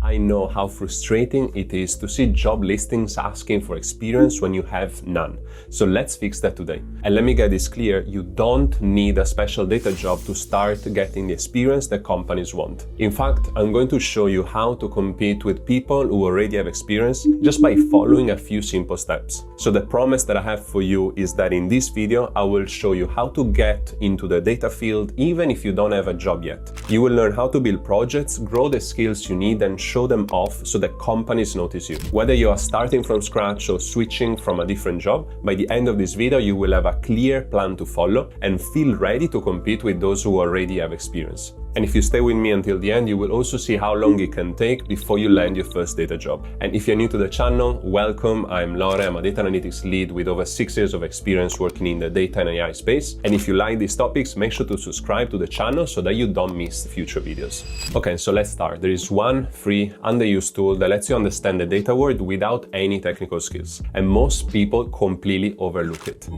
I know how frustrating it is to see job listings asking for experience when you have none. So let's fix that today. And let me get this clear, you don't need a special data job to start getting the experience that companies want. In fact, I'm going to show you how to compete with people who already have experience just by following a few simple steps. So the promise that I have for you is that in this video, I will show you how to get into the data field even if you don't have a job yet. You will learn how to build projects, grow the skills you need, and show them off so that companies notice you. Whether you are starting from scratch or switching from a different job, by the end of this video, you will have a clear plan to follow and feel ready to compete with those who already have experience. And if you stay with me until the end, you will also see how long it can take before you land your first data job. And if you're new to the channel, welcome. I'm Lore, I'm a data analytics lead with over 6 years of experience working in the data and AI space. And if you like these topics, make sure to subscribe to the channel so that you don't miss future videos. Okay, so let's start. There is one free, underused tool that lets you understand the data world without any technical skills. And most people completely overlook it.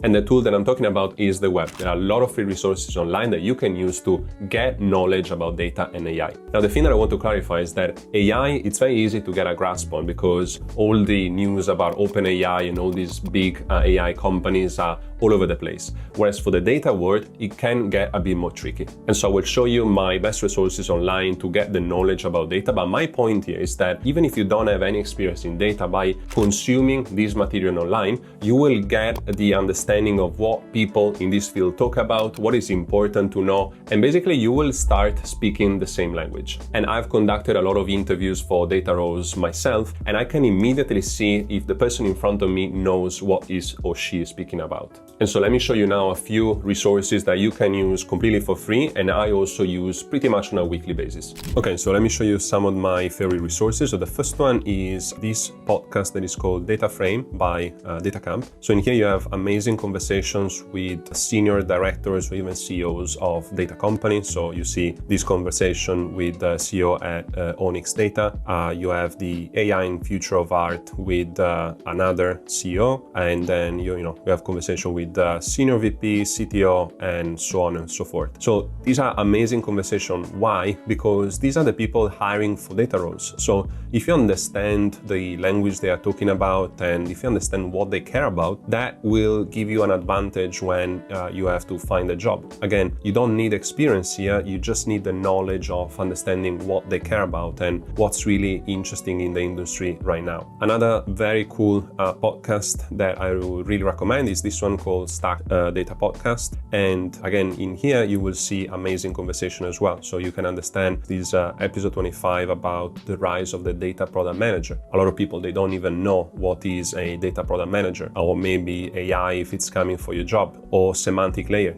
And the tool that I'm talking about is the web. There are a lot of free resources online that you can use to get knowledge about data and AI. Now, the thing that I want to clarify is that AI, it's very easy to get a grasp on because all the news about OpenAI and all these big AI companies are all over the place. Whereas for the data world, it can get a bit more tricky. And so I will show you my best resources online to get the knowledge about data. But my point here is that even if you don't have any experience in data, by consuming this material online, you will get the understanding of what people in this field talk about, what is important to know, and basically you will start speaking the same language. And I've conducted a lot of interviews for data roles myself, and I can immediately see if the person in front of me knows what he or she is speaking about. And so let me show you now a few resources that you can use completely for free, and I also use pretty much on a weekly basis. Okay, so let me show you some of my favorite resources. So the first one is this podcast that is called Data Frame by DataCamp. So in here you have amazing conversations with senior directors or even CEOs of data companies. So you see this conversation with the CEO at Onyx Data. You have the AI and future of art with another CEO, and then you have conversation with the senior VP, CTO, and so on and so forth. So these are amazing conversations. Why? Because these are the people hiring for data roles. So if you understand the language they are talking about and if you understand what they care about, that will give you an advantage when you have to find a job. Again, you don't need experience here, you just need the knowledge of understanding what they care about and what's really interesting in the industry right now. Another very cool podcast that I would really recommend is this one called Stack Data Podcast. And again, in here you will see amazing conversation as well. So you can understand this episode 25 about the rise of the data product manager. A lot of people, they don't even know what is a data product manager, or maybe AI if it's coming for your job, or semantic layer.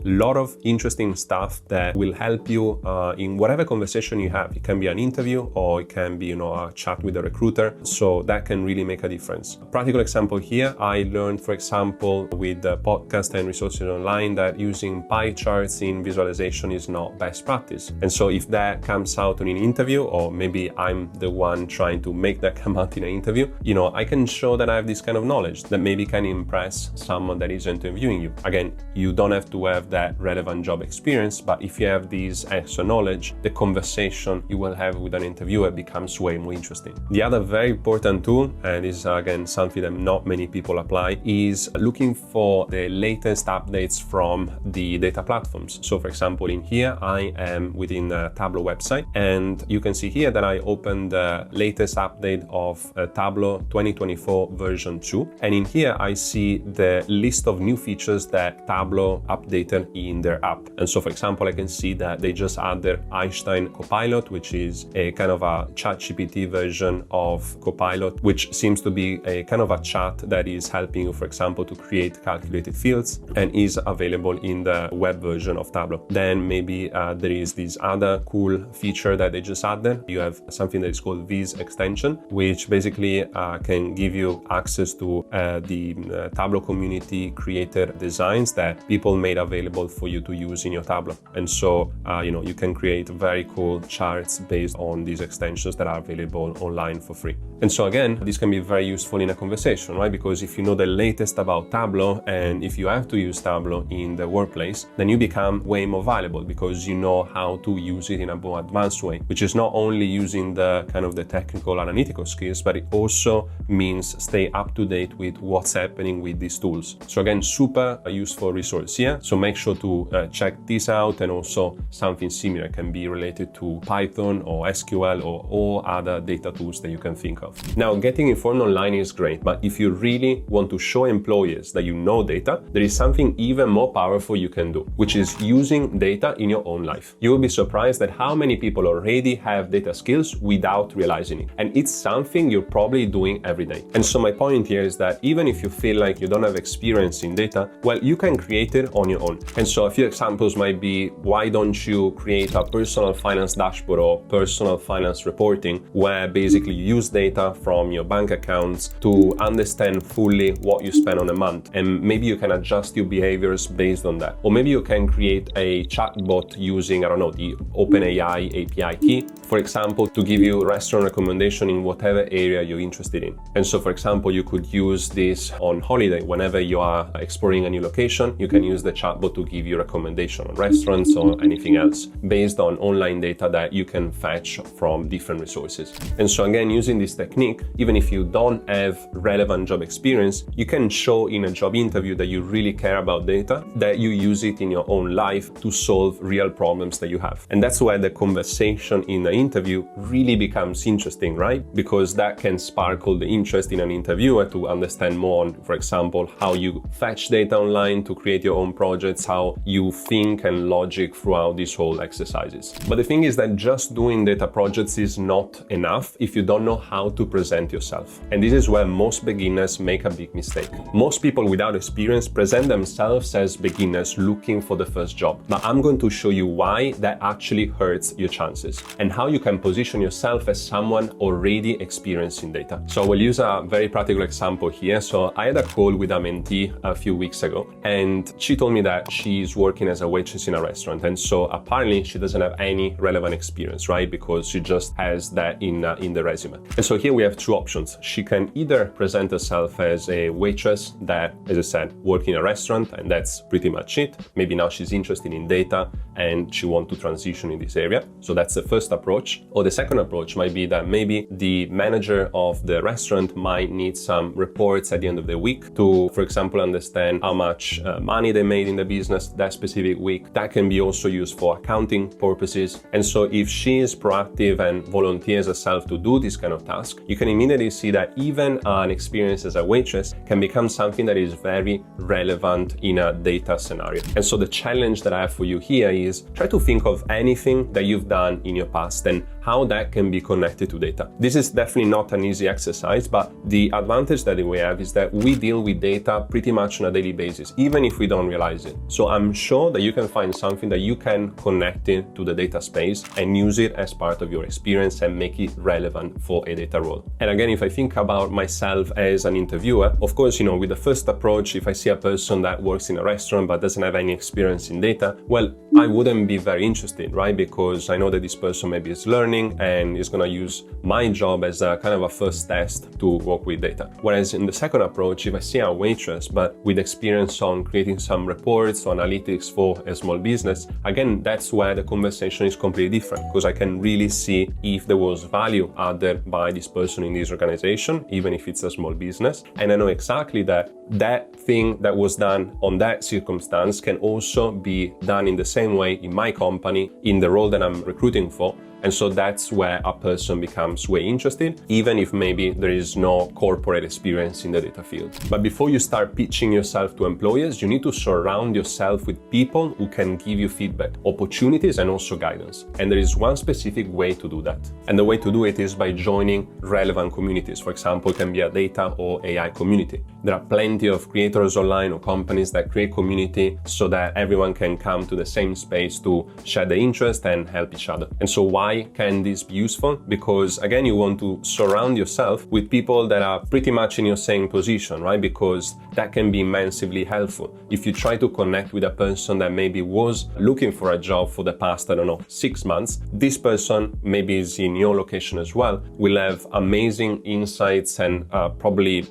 A lot of interesting stuff that will help you in whatever conversation you have. It can be an interview or it can be a chat with a recruiter. So that can really make a difference. A practical example here, I learned, for example, with the podcast and resources online, that using pie charts in visualization is not best practice. And so if that comes out in an interview, or maybe I'm the one trying to make that come out in an interview, I can show that I have this kind of knowledge that maybe can impress someone that is interviewing you. Again, you don't have to have that relevant job experience, but if you have this extra knowledge, the conversation you will have with an interviewer becomes way more interesting. The other very important tool, and this is again something that not many people apply, is looking for the latest updates from the data platforms. So for example, in here, I am within the Tableau website, and you can see here that I opened the latest update of Tableau 2024 version 2. And in here, I see the list of new features that Tableau updated in their app. And so for example, I can see that they just added Einstein Copilot, which is a kind of a ChatGPT version of Copilot, which seems to be a kind of a chat that is helping you, for example, to create calculated fields, and is available in the web version of Tableau. Then maybe there is this other cool feature that they just added. You have something that is called Viz extension, which basically can give you access to the Tableau community community created designs that people made available for you to use in your Tableau. And so, you can create very cool charts based on these extensions that are available online for free. And so again, this can be very useful in a conversation, right? Because if you know the latest about Tableau, and if you have to use Tableau in the workplace, then you become way more valuable because you know how to use it in a more advanced way, which is not only using the kind of the technical analytical skills, but it also means stay up to date with what's happening with these tools. So again, super useful resource here. So make sure to check this out, and also something similar can be related to Python or SQL or all other data tools that you can think of. Now, getting informed online is great, but if you really want to show employers that you know data, there is something even more powerful you can do, which is using data in your own life. You will be surprised at how many people already have data skills without realizing it. And it's something you're probably doing every day. And so my point here is that even if you feel like you don't have experience in data, well, you can create it on your own. And so a few examples might be, why don't you create a personal finance dashboard or personal finance reporting, where basically you use data from your bank accounts to understand fully what you spend on a month. And maybe you can adjust your behaviors based on that. Or maybe you can create a chatbot using, I don't know, the OpenAI API key, for example, to give you restaurant recommendation in whatever area you're interested in. And so, for example, you could use this on holiday. Whenever you are exploring a new location, you can use the chatbot to give you recommendation on restaurants or anything else based on online data that you can fetch from different resources. And so again, using this technique, even if you don't have relevant job experience, you can show in a job interview that you really care about data, that you use it in your own life to solve real problems that you have. And that's why the conversation in an interview really becomes interesting, right? Because that can sparkle the interest in an interviewer to understand more on, for example, how you fetch data online to create your own projects, how you think and logic throughout these whole exercises. But the thing is that just doing data projects is not enough if you don't know how to present yourself. And this is where most beginners make a big mistake. Most people without experience present themselves as beginners looking for the first job. But I'm going to show you why that actually hurts your chances and how you can position yourself as someone already experienced in data. So we'll use a very practical example here. So I had a call with a mentee a few weeks ago, and she told me that she's working as a waitress in a restaurant. And so apparently she doesn't have any relevant experience, right? Because she just has that in the resume. And so here we have two options. She can either present herself as a waitress that, as I said, work in a restaurant, and that's pretty much it. Maybe now she's interested in data and she wants to transition in this area. So that's the first approach. Or the second approach might be that maybe the manager of the restaurant might need some reports at the end of the week to, for example, understand how much money they made in the business that specific week. That can be also used for accounting purposes. And so if she is proactive and volunteers herself to do this kind of task, you can immediately see that even an experience as a waitress can become something that is very relevant in a data scenario. And so the challenge that I have for you here is try to think of anything that you've done in your past and how that can be connected to data. This is definitely not an easy exercise, but the advantage that we have is that we deal with data pretty much on a daily basis, even if we don't realize it. So I'm sure that you can find something that you can connect it to the data space and use it as part of your experience and make it relevant for a data role. And again, if I think about myself as an interviewer, of course, with the first approach, if I see a person that works in a restaurant but doesn't have any experience in data, well, I wouldn't be very interested, right? Because I know that this person maybe is learning and is going to use my job as a kind of a first test to work with data. Whereas in the second approach, if I see a waitress but with experience on creating some reports or analytics for a small business, again, that's where the conversation is completely different, because I can really see if there was value added by this person in this organization, even if it's a small business. And I know exactly that that thing that was done on that circumstance can also be done in the same way in my company, in the role that I'm recruiting for. And so that's where a person becomes way interested, even if maybe there is no corporate experience in the data field. But before you start pitching yourself to employers, you need to surround yourself with people who can give you feedback, opportunities, and also guidance. And there is one specific way to do that. And the way to do it is by joining relevant communities. For example, it can be a data or AI community. There are plenty plenty of creators online or companies that create community so that everyone can come to the same space to share the interest and help each other. And so why can this be useful? Because again, you want to surround yourself with people that are pretty much in your same position, right? Because that can be immensely helpful. If you try to connect with a person that maybe was looking for a job for the past, 6 months, this person maybe is in your location as well, will have amazing insights and probably,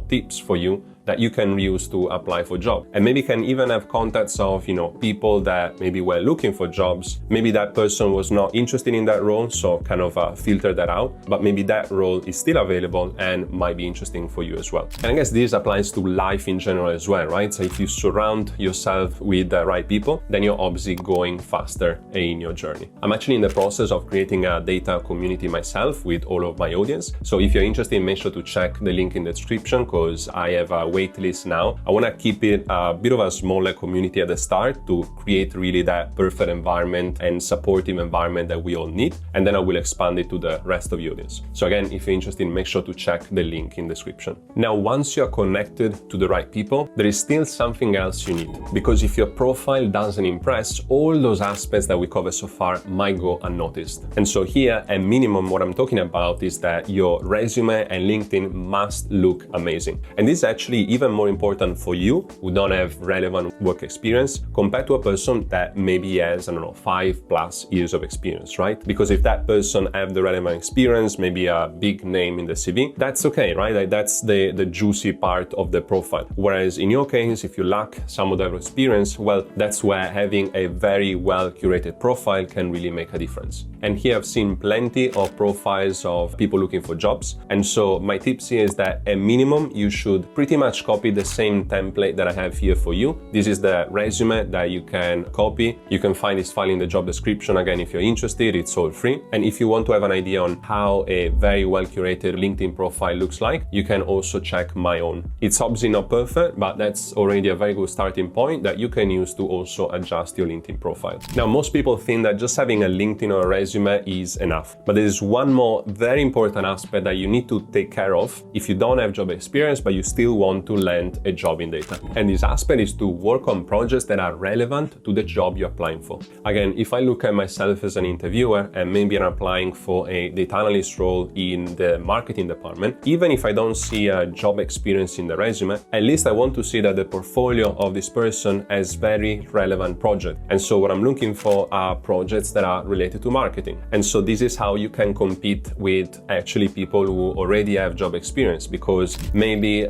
tips for you that you can use to apply for job. And maybe can even have contacts of, people that maybe were looking for jobs. Maybe that person was not interested in that role, so kind of filter that out, but maybe that role is still available and might be interesting for you as well. And I guess this applies to life in general as well, right? So if you surround yourself with the right people, then you're obviously going faster in your journey. I'm actually in the process of creating a data community myself with all of my audience. So if you're interested, make sure to check the link in the description, because I have a waitlist now. I want to keep it a bit of a smaller community at the start to create really that perfect environment and supportive environment that we all need, and then I will expand it to the rest of the audience. So again, if you're interested, make sure to check the link in the description. Now, once you're connected to the right people, there is still something else you need, because if your profile doesn't impress, all those aspects that we covered so far might go unnoticed. And so here, at minimum, what I'm talking about is that your resume and LinkedIn must look amazing. And this is actually even more important for you who don't have relevant work experience compared to a person that maybe has, 5+ years of experience, right? Because if that person have the relevant experience, maybe a big name in the CV, that's okay, right? Like that's the juicy part of the profile. Whereas in your case, if you lack some of that experience, well, that's where having a very well curated profile can really make a difference. And here I've seen plenty of profiles of people looking for jobs. And so my tips here is that at minimum, you should pretty much copy the same template that I have here for you. This is the resume that you can copy. You can find this file in the job description. Again, if you're interested, it's all free. And if you want to have an idea on how a very well curated LinkedIn profile looks like, you can also check my own. It's obviously not perfect, but that's already a very good starting point that you can use to also adjust your LinkedIn profile. Now, most people think that just having a LinkedIn or a resume is enough, but there is one more very important aspect that you need to take care of if you don't have job experience, but you still want to land a job in data. And this aspect is to work on projects that are relevant to the job you're applying for. Again, if I look at myself as an interviewer and maybe I'm applying for a data analyst role in the marketing department, even if I don't see a job experience in the resume, at least I want to see that the portfolio of this person has very relevant projects. And so what I'm looking for are projects that are related to marketing. And so this is how you can compete with actually people who already have job experience, because maybe,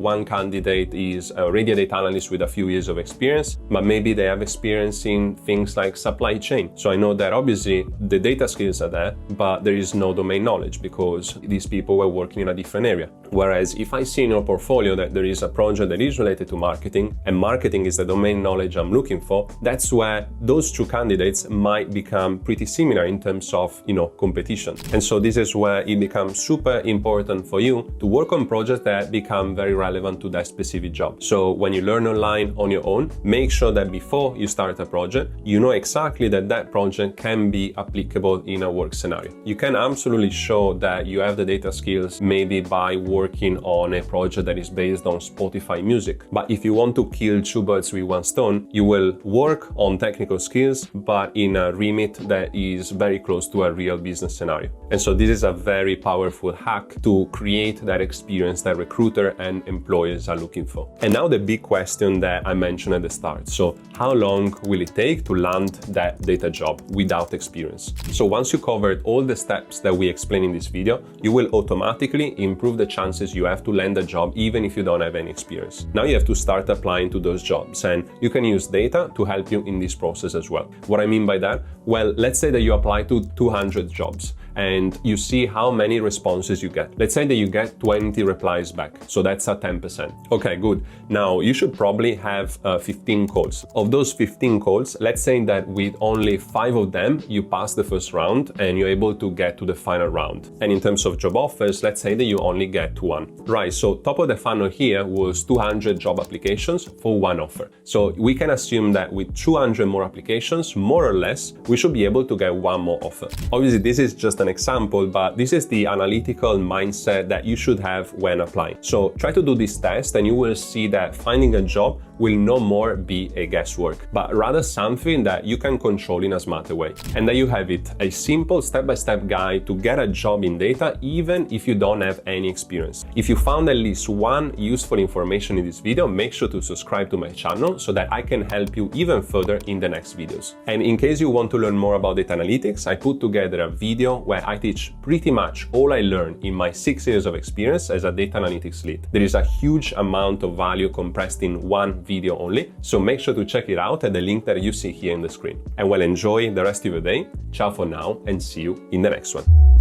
one candidate is already a data analyst with a few years of experience, but maybe they have experience in things like supply chain. So I know that obviously the data skills are there, but there is no domain knowledge because these people were working in a different area. Whereas if I see in your portfolio that there is a project that is related to marketing, and marketing is the domain knowledge I'm looking for, that's where those two candidates might become pretty similar in terms of, competition. And so this is where it becomes super important for you to work on projects that become very relevant to that specific job. So when you learn online on your own, make sure that before you start a project, you know exactly that that project can be applicable in a work scenario. You can absolutely show that you have the data skills maybe by working on a project that is based on Spotify music. But if you want to kill two birds with one stone, you will work on technical skills, but in a remit that is very close to a real business scenario. And so this is a very powerful hack to create that experience that recruiter and employers are looking for. And now the big question that I mentioned at the start. So how long will it take to land that data job without experience? So once you covered all the steps that we explained in this video, you will automatically improve the chances you have to land a job even if you don't have any experience. Now you have to start applying to those jobs, and you can use data to help you in this process as well. What I mean by that? Well, let's say that you apply to 200 jobs and you see how many responses you get. Let's say that you get 20 replies back. So that's a 10%. Okay, good. Now you should probably have 15 calls. Of those 15 calls, let's say that with only 5 of them, you pass the first round and you're able to get to the final round. And in terms of job offers, let's say that you only get 1. Right, so top of the funnel here was 200 job applications for 1 offer. So we can assume that with 200 more applications, more or less, we should be able to get 1 more offer. Obviously, this is just an example, but this is the analytical mindset that you should have when applying. So try to do this test and you will see that finding a job will no more be a guesswork, but rather something that you can control in a smarter way. And there you have it, a simple step-by-step guide to get a job in data even if you don't have any experience. If you found at least one useful information in this video, make sure to subscribe to my channel so that I can help you even further in the next videos. And in case you want to learn more about data analytics, I put together a video where I teach pretty much all I learned in my 6 years of experience as a data analytics lead. There is a huge amount of value compressed in one video only, so make sure to check it out at the link that you see here in the screen. And well, enjoy the rest of your day. Ciao for now and see you in the next one.